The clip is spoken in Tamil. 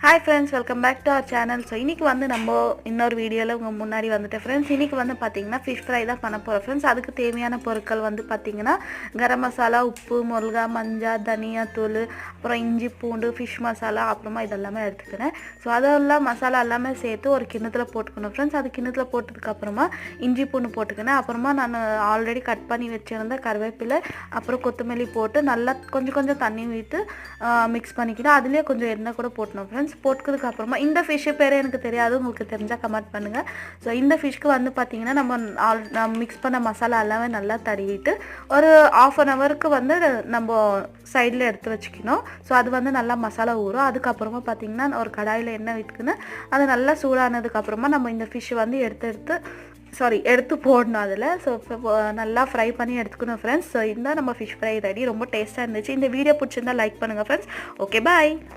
Hi friends, welcome back to our channel. So இன்றைக்கி வந்து நம்ம இன்னொரு வீடியோவில் உங்கள் முன்னாடி வந்துட்டு ஃப்ரெண்ட்ஸ், இன்றைக்கி வந்து பார்த்திங்கன்னா ஃபிஷ் ஃப்ரை தான் பண்ண போகிறோம் ஃப்ரெண்ட்ஸ். அதுக்கு தேவையான பொருட்கள் வந்து பார்த்திங்கன்னா கரம் மசாலா, உப்பு, மிளகா, மஞ்சள், தனியா தூள், அப்புறம் இஞ்சி பூண்டு, ஃபிஷ் மசாலா, அப்புறமா இதெல்லாமே எடுத்துக்கிறேன். ஸோ அதெல்லாம் மசாலா எல்லாமே சேர்த்து ஒரு கிண்ணத்தில் போட்டுக்கணும் ஃப்ரெண்ட்ஸ். அது கிண்ணத்தில் போட்டதுக்கப்புறமா இஞ்சி பூண்டு போட்டுக்கினேன். அப்புறமா நான் ஆல்ரெடி கட் பண்ணி வச்சுருந்த கருவேப்பிலை, அப்புறம் கொத்தமல்லி போட்டு நல்லா கொஞ்சம் தண்ணி விட்டு மிக்ஸ் பண்ணிக்கிட்டு அதுலேயே கொஞ்சம் எண்ணெய் கூட போட்டணும் ஃப்ரெண்ட்ஸ். போட்டதுக்கு அப்புறமா இந்த ஃபிஷ்ஷு பேர் எனக்கு தெரியாது, உங்களுக்கு தெரிஞ்சால் கமெண்ட் பண்ணுங்கள். ஸோ இந்த ஃபிஷ்க்கு வந்து பார்த்திங்கன்னா நம்ம மிக்ஸ் பண்ண மசாலா எல்லாமே நல்லா தடவிட்டு ஒரு ½ வந்து நம்ம சைடில் எடுத்து வச்சுக்கணும். ஸோ அது வந்து நல்லா மசாலா ஊறும். அதுக்கப்புறமா பார்த்திங்கன்னா ஒரு கடாயில் எண்ணெய் விட்டுக்குன்னு அது நல்லா சூடானதுக்கப்புறமா நம்ம இந்த ஃபிஷ்ஷு வந்து எடுத்து போடணும் அதில். ஸோ நல்லா ஃப்ரை பண்ணி எடுத்துக்கணும் ஃப்ரெண்ட்ஸ். ஸோ இந்த நம்ம ஃபிஷ் ஃப்ரை ரெடி. ரொம்ப டேஸ்ட்டாக இருந்துச்சு. இந்த வீடியோ பிடிச்சிருந்தா லைக் பண்ணுங்கள் ஃப்ரெண்ட்ஸ். ஓகே, பாய்.